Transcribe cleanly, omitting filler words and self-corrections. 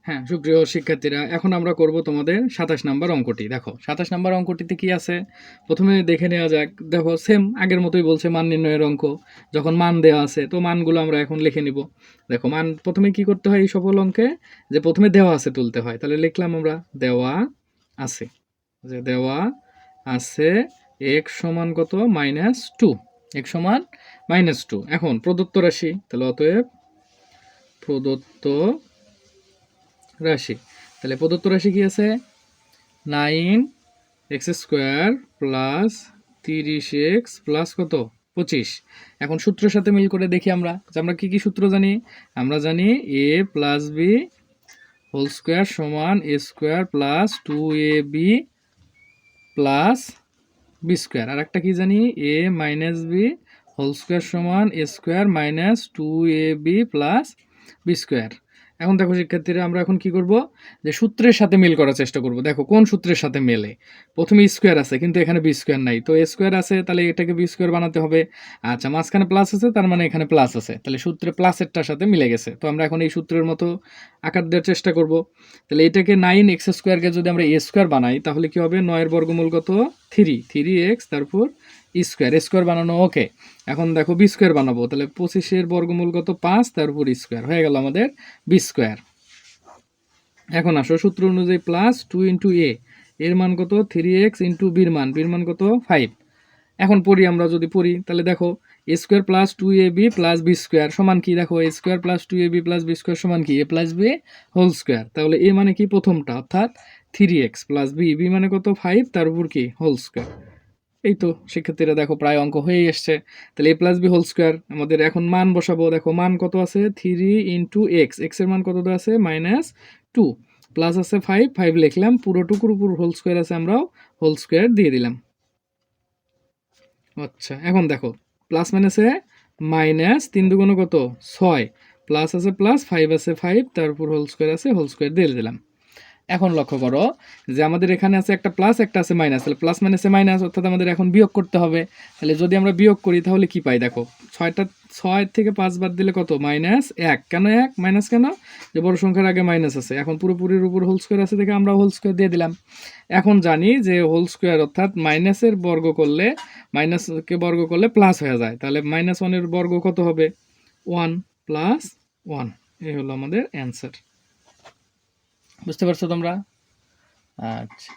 হ্যাঁ, সুপ্রিয় শিক্ষার্থীরা, এখন আমরা করব তোমাদের 27 নাম্বার অঙ্কটি। দেখো 27 নাম্বার অঙ্কটিতে কি আছে প্রথমে দেখে নেওয়া যাক। দেখো সেম আগের মতোই বলছে মান নির্ণয়ের অঙ্ক। যখন মান দেওয়া আছে তো মানগুলো আমরা এখন লিখে নিব। দেখো মান প্রথমে কি করতে হয় এই সকল অঙ্কে, যে প্রথমে দেওয়া আছে তুলতে হয়। তাহলে লিখলাম আমরা দেওয়া আছে, যে দেওয়া আছে x সমান কত -2, x সমান -2। এখন প্রদত্ত রাশি, তাহলে অতএব প্রদত্ত রাশি, তাহলে প্রদত্ত রাশি কি আছে 9x² প্লাস 30x প্লাস কত 25। এখন সূত্রের সাথে মিল করে দেখি আমরা, যে আমরা কি কি সূত্র জানি। আমরা জানি a plus b whole square সমান a square plus 2ab plus b square. আর একটা কি জানি a minus b whole square সমান a square minus 2ab plus b square. এখন দেখো শিক্ষার্থীরা, আমরা এখন কি করব, যে সূত্রের সাথে মিল করার চেষ্টা করব। দেখো কোন সূত্রের সাথে মেলে। প্রথমে স্কোয়ার আছে কিন্তু এখানে বি স্কোয়ার নাই, তো এ স্কোয়ার আছে তাহলে এটাকে বি স্কোয়ার বানাতে হবে। আচ্ছা, মাঝখানে প্লাস আছে তার মানে এখানে প্লাস আছে, তাহলে সূত্রে প্লাসেরটার সাথে মিলে গেছে। তো আমরা এখন এই সূত্রের মতো আকার দেওয়ার চেষ্টা করব। তাহলে এটাকে 9x² যদি আমরা এ স্কোয়ার বানাই তাহলে কি হবে, 9-এর বর্গমূল কত 3x, তারপর স্কোয়ার স্কোয়ার বানানো ওকে। এখন দেখো বি স্কোয়ার বানাবো, তাহলে 25-এর বর্গমূল কত 5, তারপর স্কোয়ার হয়ে গেল আমাদের বি স্কোয়ার। এখন আসো সূত্র অনুযায়ী প্লাস 2 ইন্টু এ, এর মান কত 3x ইন্টু বির মান কত 5। এখন পড়ি, আমরা যদি পড়ি তাহলে দেখো a square plus 2ab plus b square সমান কি, দেখো a square plus 2ab plus b square সমান কি a plus b whole square. তাহলে এ মানে কি প্রথমটা অর্থাৎ 3x প্লাস বি মানে কত 5, তার উপর কি হোল স্কোয়ার। এই তো শিক্ষার্থীরা দেখো প্রায় অঙ্ক হয়ে এসছে। তাহলে এ প্লাস বি হোল স্কোয়ার, আমাদের এখন মান বসাবো। দেখো মান কত আছে 3 ইন্টু এক্স এর মান কত আছে -2, প্লাস আছে 5 লিখলাম, পুরোটুকুর উপর হোল স্কোয়ার আছে, আমরাও হোল স্কোয়ার দিয়ে দিলাম। আচ্ছা, এখন দেখো প্লাস মাইনাসে মাইনাস, 3 দুগুণ কত 6, প্লাস আছে প্লাস 5 আছে 5, তারপর হোল স্কোয়ার দিয়ে দিলাম। এখন লক্ষ্য করো যে আমাদের এখানে আছে একটা প্লাস একটা আছে মাইনাস, তাহলে প্লাস মাইনাসে মাইনাস, অর্থাৎ আমাদের এখন বিয়োগ করতে হবে। তাহলে যদি আমরা বিয়োগ করি তাহলে কি পাই, দেখো 6 থেকে 5 বাদ দিলে কত -1। কেন 1 মাইনাস কেন, যে বড় সংখ্যার আগে মাইনাস আছে। এখন পুরোপুরির উপর হোল স্কোয়ার আছে দেখে আমরা হোল স্কোয়ার দিয়ে দিলাম। এখন জানি যে হোল স্কোয়ার অর্থাৎ মাইনাসের বর্গ করলে, মাইনাসকে বর্গ করলে প্লাস হয়ে যায়, তাহলে -1-এর বর্গ কত হবে 1 প্লাস 1। এই হলো আমাদের অ্যান্সার। বুঝতে পারছো তোমরা? আচ্ছা।